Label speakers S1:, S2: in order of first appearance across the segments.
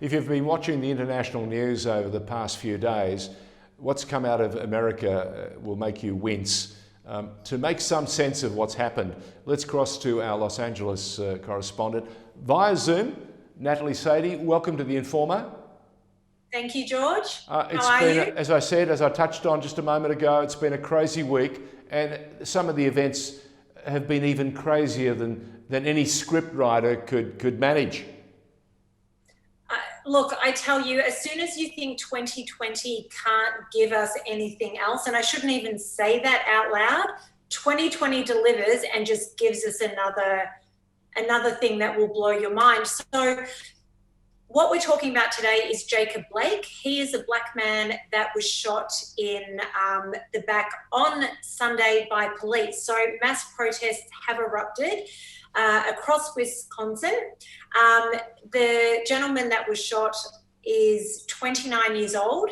S1: If you've been watching the international news over the past few days, what's come out of America will make you wince. To make some sense of what's happened, let's cross to our Los Angeles correspondent via Zoom. Natalie Sadie, welcome to The Informer.
S2: Thank you, George.
S1: How are you? As I said, as I touched on just a moment ago, it's been a crazy week, and some of the events have been even crazier than any script writer could manage.
S2: Look, I tell you, as soon as you think 2020 can't give us anything else, and I shouldn't even say that out loud, 2020 delivers and just gives us another thing that will blow your mind. So what we're talking about today is Jacob Blake. He is a black man that was shot in the back on Sunday by police. So mass protests have erupted across Wisconsin. The gentleman that was shot is 29 years old.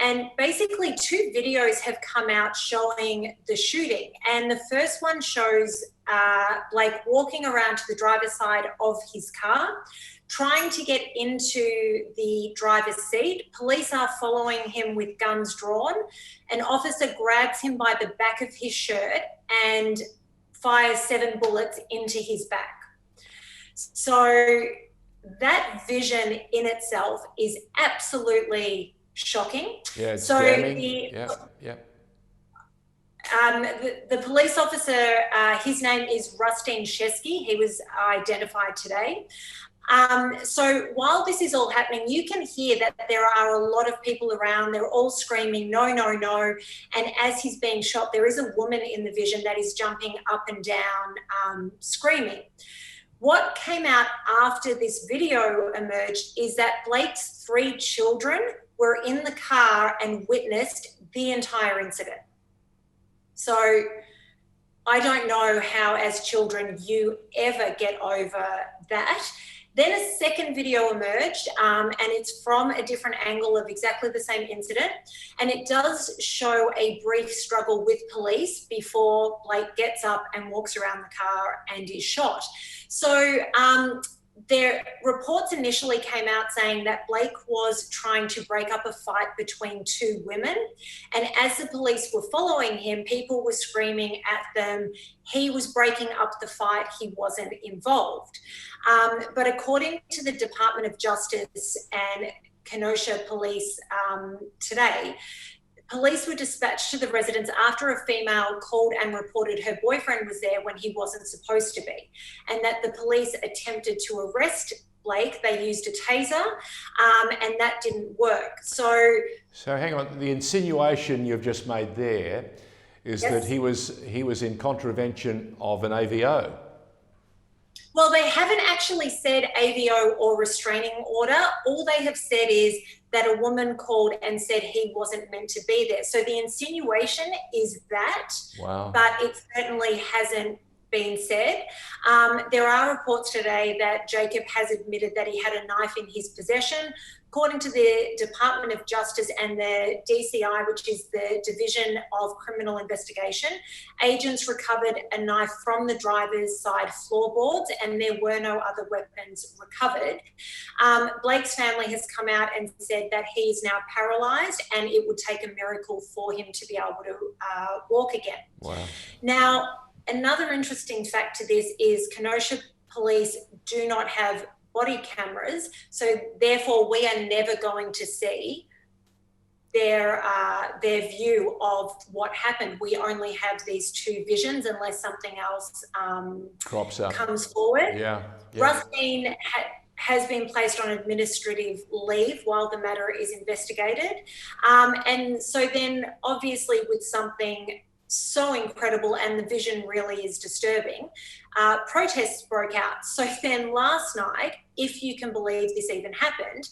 S2: And basically 2 videos have come out showing the shooting. And the first one shows Blake walking around to the driver's side of his car, trying to get into the driver's seat. Police are following him with guns drawn. An officer grabs him by the back of his shirt and fires 7 bullets into his back. So that vision in itself is absolutely shocking.
S1: Yeah, it's
S2: so
S1: damning.
S2: The police officer, his name is Rustin Shesky. He was identified today. So while this is all happening, you can hear that there are a lot of people around. They're all screaming, no, no, no. And as he's being shot, there is a woman in the vision that is jumping up and down, screaming. What came out after this video emerged is that Blake's 3 children were in the car and witnessed the entire incident. So I don't know how, as children, you ever get over that. Then a second video emerged, and it's from a different angle of exactly the same incident. And it does show a brief struggle with police before Blake gets up and walks around the car and is shot. So their reports initially came out saying that Blake was trying to break up a fight between 2 women. And as the police were following him, people were screaming at them. He was breaking up the fight. He wasn't involved. But according to the Department of Justice and Kenosha Police today, police were dispatched to the residence after a female called and reported her boyfriend was there when he wasn't supposed to be, and that the police attempted to arrest Blake. They used a taser, and that didn't work. So
S1: hang on, the insinuation you've just made there is
S2: yes,
S1: that he was in contravention of an AVO.
S2: Well, they haven't actually said AVO or restraining order. All they have said is that a woman called and said he wasn't meant to be there. So the insinuation is that,
S1: wow,
S2: but it certainly hasn't been said. There are reports today that Jacob has admitted that he had a knife in his possession. According to the Department of Justice and the DCI, which is the Division of Criminal Investigation, agents recovered a knife from the driver's side floorboards, and there were no other weapons recovered. Blake's family has come out and said that he is now paralysed and it would take a miracle for him to be able to walk again.
S1: Wow.
S2: Now, another interesting fact to this is Kenosha police do not have body cameras, so therefore we are never going to see their view of what happened. We only have these 2 visions unless something else
S1: crops up,
S2: comes forward.
S1: Yeah.
S2: Rustin has been placed on administrative leave while the matter is investigated. And so then obviously with something so incredible and the vision really is disturbing, protests broke out. So then last night, if you can believe this even happened,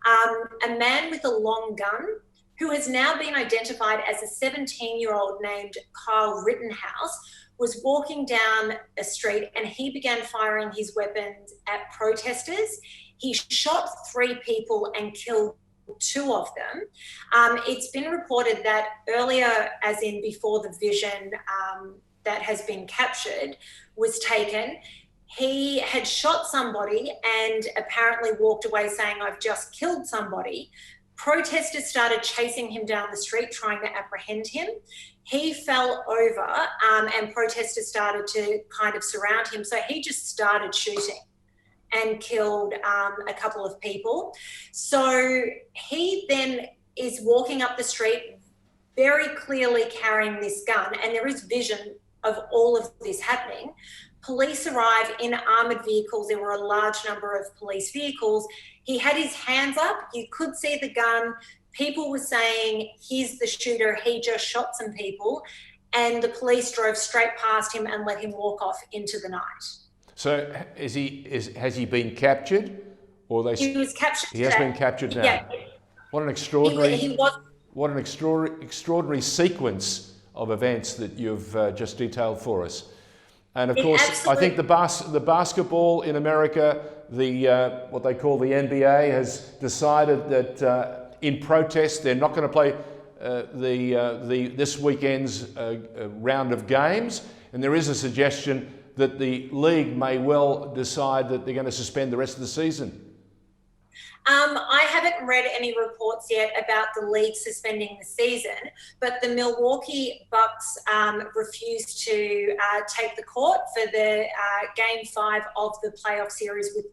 S2: a man with a long gun who has now been identified as a 17-year-old named Kyle Rittenhouse was walking down a street and he began firing his weapons at protesters. He shot 3 people and killed 2 of them. It's been reported that earlier, as in before the vision that has been captured was taken, He had shot somebody and apparently walked away saying, "I've just killed somebody." Protesters started chasing him down the street, trying to apprehend him. He fell over, and protesters started to kind of surround him. So he just started shooting and killed a couple of people. So he then is walking up the street, very clearly carrying this gun, and there is vision of all of this happening. Police arrive in armoured vehicles. There were a large number of police vehicles. He had his hands up. You could see the gun. People were saying, "He's the shooter. He just shot some people." And the police drove straight past him and let him walk off into the night.
S1: So has he been captured, or they?
S2: He was captured.
S1: He has been captured now.
S2: Yeah.
S1: What an extraordinary!
S2: He was.
S1: What an extraordinary sequence of events that you've just detailed for us. And of course, I think the basketball in America, what they call the NBA, has decided that in protest they're not going to play this weekend's round of games, and there is a suggestion that the league may well decide that they're going to suspend the rest of the season.
S2: I haven't read any reports yet about the league suspending the season, but the Milwaukee Bucks refused to take the court for the Game 5 of the playoff series with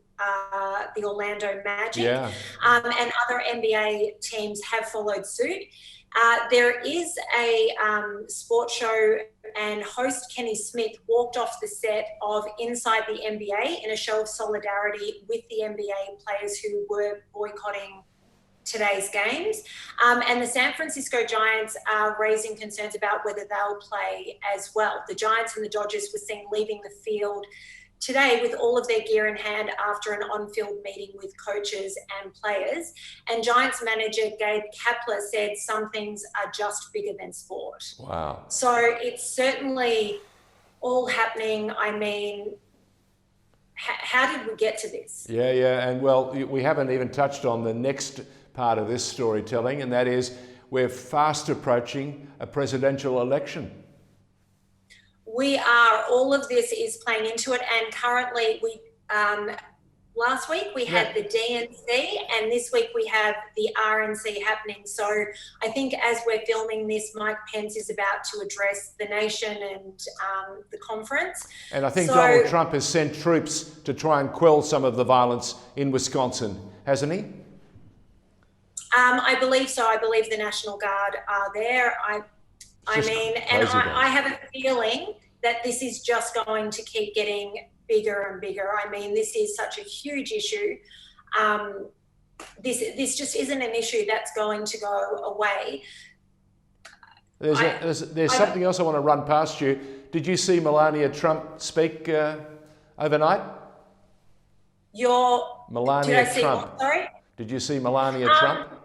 S2: the Orlando Magic.
S1: Yeah.
S2: And other NBA teams have followed suit. There is a sports show, and host Kenny Smith walked off the set of Inside the NBA in a show of solidarity with the NBA players who were boycotting today's games. And the San Francisco Giants are raising concerns about whether they'll play as well. The Giants and the Dodgers were seen leaving the field today with all of their gear in hand after an on-field meeting with coaches and players. And Giants manager Gabe Kapler said some things are just bigger than sport.
S1: Wow.
S2: So it's certainly all happening. I mean, how did we get to this?
S1: Yeah. And well, we haven't even touched on the next part of this storytelling, and that is we're fast approaching a presidential election.
S2: We are. All of this is playing into it, and currently last week we had the DNC, and this week we have the RNC happening. So I think as we're filming this, Mike Pence is about to address the nation and the conference.
S1: And I think Donald Trump has sent troops to try and quell some of the violence in Wisconsin, hasn't he?
S2: I believe so. I believe the National Guard are there. I have a feeling that this is just going to keep getting bigger and bigger. I mean, this is such a huge issue. This just isn't an issue that's going to go away.
S1: There's something else I want to run past you. Did you see Melania Trump speak overnight? Melania Trump.
S2: What? Sorry?
S1: Did you see Melania Trump?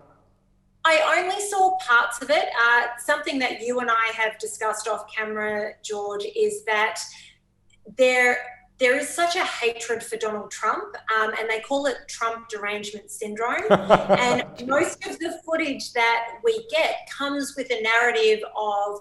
S2: I only saw parts of it. Something that you and I have discussed off camera, George, is that there is such a hatred for Donald Trump, and they call it Trump derangement syndrome. And most of the footage that we get comes with a narrative of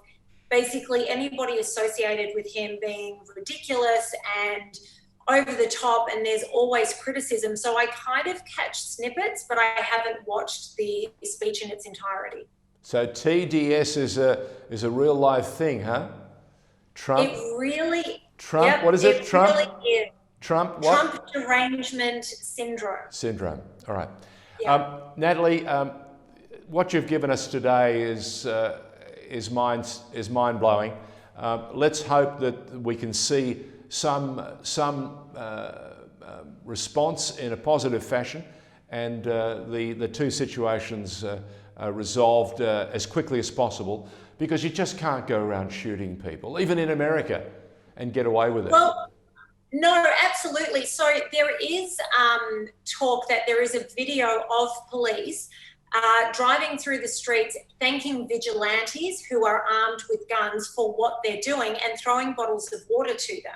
S2: basically anybody associated with him being ridiculous and over the top, and there's always criticism. So I kind of catch snippets, but I haven't watched the speech in its entirety.
S1: So TDS is a real life thing, huh? Trump.
S2: It really.
S1: Trump.
S2: Yep,
S1: what is it? Trump.
S2: Really is.
S1: Trump. What?
S2: Trump derangement syndrome.
S1: All right.
S2: Yeah.
S1: Natalie, what you've given us today is mind blowing. Let's hope that we can see some response in a positive fashion, and the two situations are resolved as quickly as possible, because you just can't go around shooting people, even in America, and get away with it.
S2: Well, no, absolutely. So there is talk that there is a video of police driving through the streets, thanking vigilantes who are armed with guns for what they're doing and throwing bottles of water to them.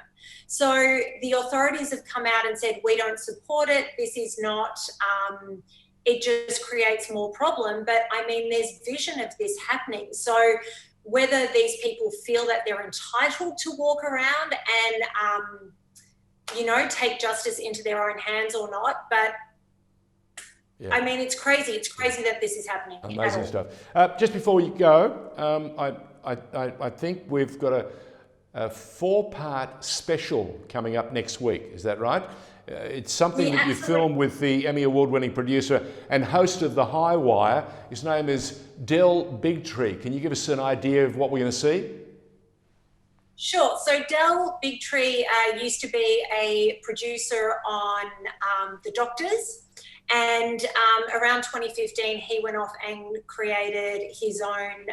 S2: So the authorities have come out and said, we don't support it. This is not, it just creates more problem. But I mean, there's vision of this happening. So whether these people feel that they're entitled to walk around and take justice into their own hands or not. But
S1: Yeah.
S2: I mean, it's crazy. It's crazy that this is happening.
S1: Amazing stuff. Just before we go, I think we've got a 4-part special coming up next week. Is that right? It's something that you filmed with the Emmy Award-winning producer and host of The High Wire. His name is Del Bigtree. Can you give us an idea of what we're going to see?
S2: Sure. So Del Bigtree used to be a producer on The Doctors. And around 2015, he went off and created his own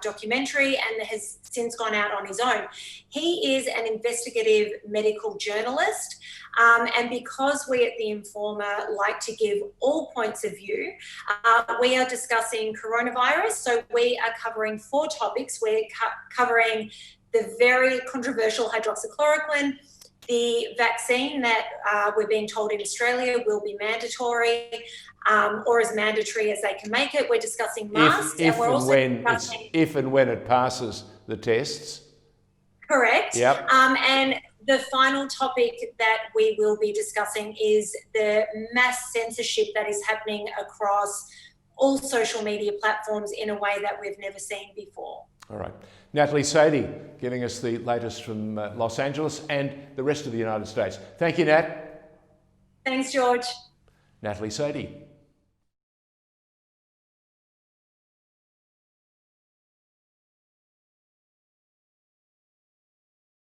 S2: documentary and has since gone out on his own. He is an investigative medical journalist. And because we at The Informer like to give all points of view, we are discussing coronavirus. So we are covering 4 topics. We're covering the very controversial hydroxychloroquine, the vaccine that we're being told in Australia will be mandatory, or as mandatory as they can make it. We're discussing masks.
S1: If and when it passes the tests.
S2: Correct.
S1: Yep.
S2: And the final topic that we will be discussing is the mass censorship that is happening across all social media platforms in a way that we've never seen before.
S1: All right. Natalie Sadie giving us the latest from Los Angeles and the rest of the United States. Thank you, Nat.
S2: Thanks, George.
S1: Natalie Sadie.